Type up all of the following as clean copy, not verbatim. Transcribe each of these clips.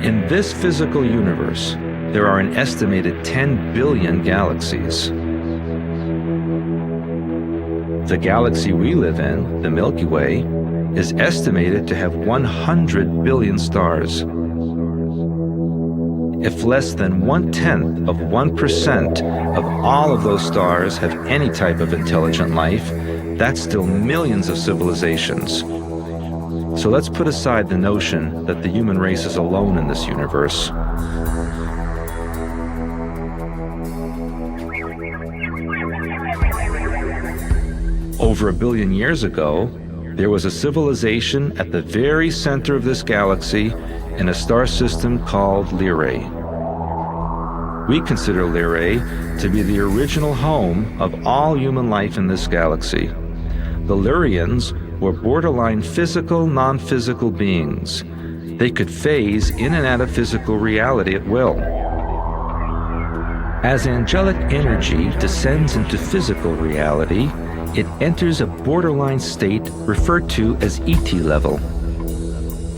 In this physical universe, there are an estimated 10 billion galaxies. The galaxy we live in, the Milky Way, is estimated to have 100 billion stars. If less than 1/10 of 1% of all of those stars have any type of intelligent life, that's still millions of civilizations. So let's put aside the notion that the human race is alone in this universe. Over 1 billion years ago, there was a civilization at the very center of this galaxy in a star system called Lyrean. We consider Lyrean to be the original home of all human life in this galaxy. The Lyrians were borderline physical, non-physical beings. They could phase in and out of physical reality at will. As angelic energy descends into physical reality, it enters a borderline state referred to as ET level.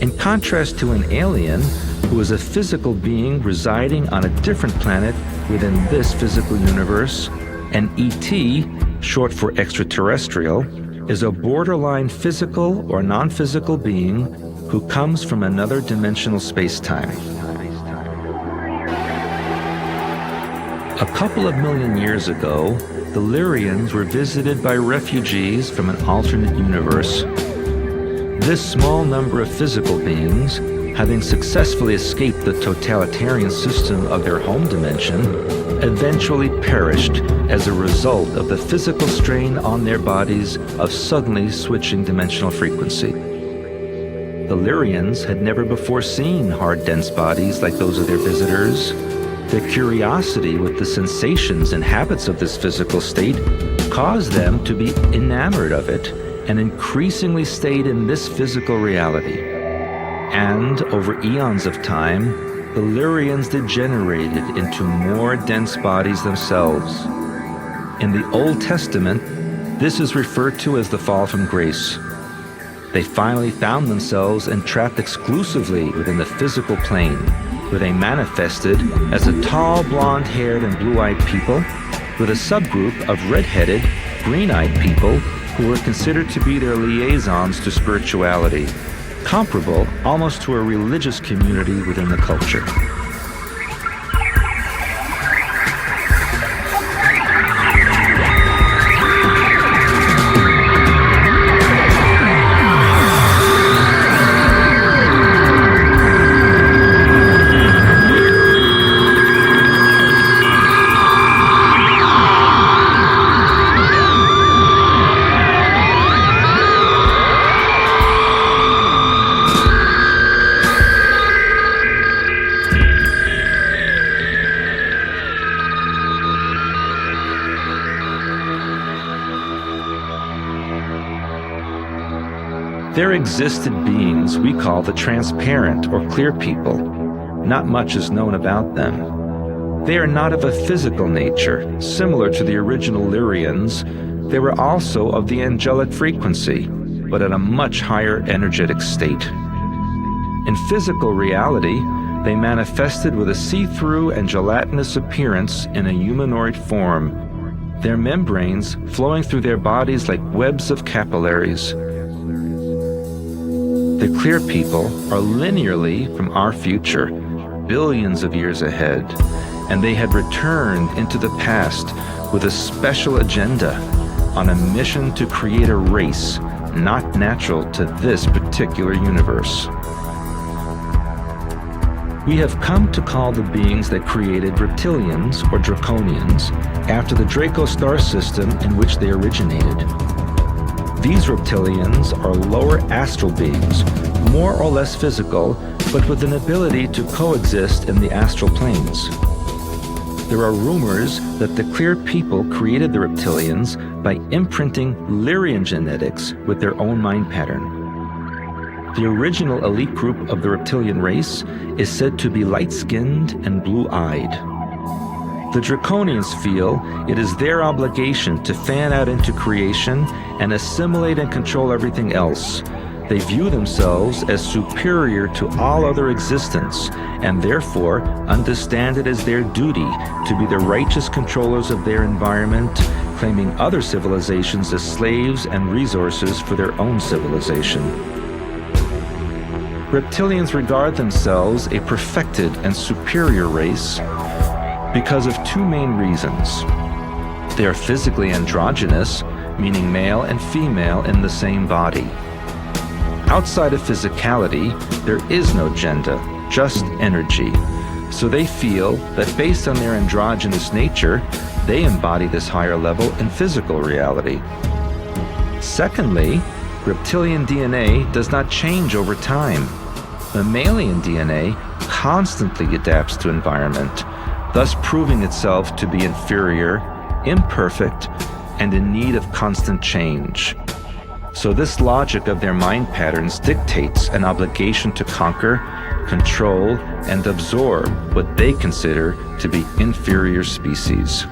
In contrast to an alien who is a physical being residing on a different planet within this physical universe, an ET, short for extraterrestrial, is a borderline physical or non-physical being who comes from another dimensional space-time. A couple of million years ago, the Lyrians were visited by refugees from an alternate universe. This small number of physical beings, having successfully escaped the totalitarian system of their home dimension, eventually perished as a result of the physical strain on their bodies of suddenly switching dimensional frequency. The Lyrians had never before seen hard, dense bodies like those of their visitors. Their curiosity with the sensations and habits of this physical state caused them to be enamored of it and increasingly stayed in this physical reality. And over eons of time, the Lyrians degenerated into more dense bodies themselves. In the Old Testament, this is referred to as the fall from grace. They finally found themselves entrapped exclusively within the physical plane, where they manifested as a tall, blonde-haired and blue-eyed people with a subgroup of red-headed, green-eyed people who were considered to be their liaisons to spirituality, comparable almost to a religious community within the culture. There existed beings we call the transparent or clear people. Not much is known about them. They are not of a physical nature, similar to the original Lyrians. They were also of the angelic frequency, but at a much higher energetic state. In physical reality, they manifested with a see-through and gelatinous appearance in a humanoid form, their membranes flowing through their bodies like webs of capillaries. The clear people are linearly from our future, billions of years ahead, and they had returned into the past with a special agenda on a mission to create a race not natural to this particular universe. We have come to call the beings that created reptilians or Draconians after the Draco star system in which they originated. These reptilians are lower astral beings, more or less physical, but with an ability to coexist in the astral planes. There are rumors that the clear people created the reptilians by imprinting Lyrian genetics with their own mind pattern. The original elite group of the reptilian race is said to be light-skinned and blue-eyed. The Draconians feel it is their obligation to fan out into creation and assimilate and control everything else, They view themselves as superior to all other existence, and therefore understand it as their duty to be the righteous controllers of their environment, claiming other civilizations as slaves and resources for their own civilization. Reptilians regard themselves a perfected and superior race because of two main reasons. They are physically androgynous, meaning male and female in the same body. Outside of physicality, there is no gender, just energy. So they feel that based on their androgynous nature, they embody this higher level in physical reality. Secondly, reptilian DNA does not change over time. Mammalian DNA constantly adapts to environment, thus proving itself to be inferior, imperfect, and in need of constant change. So this logic of their mind patterns dictates an obligation to conquer, control, and absorb what they consider to be inferior species.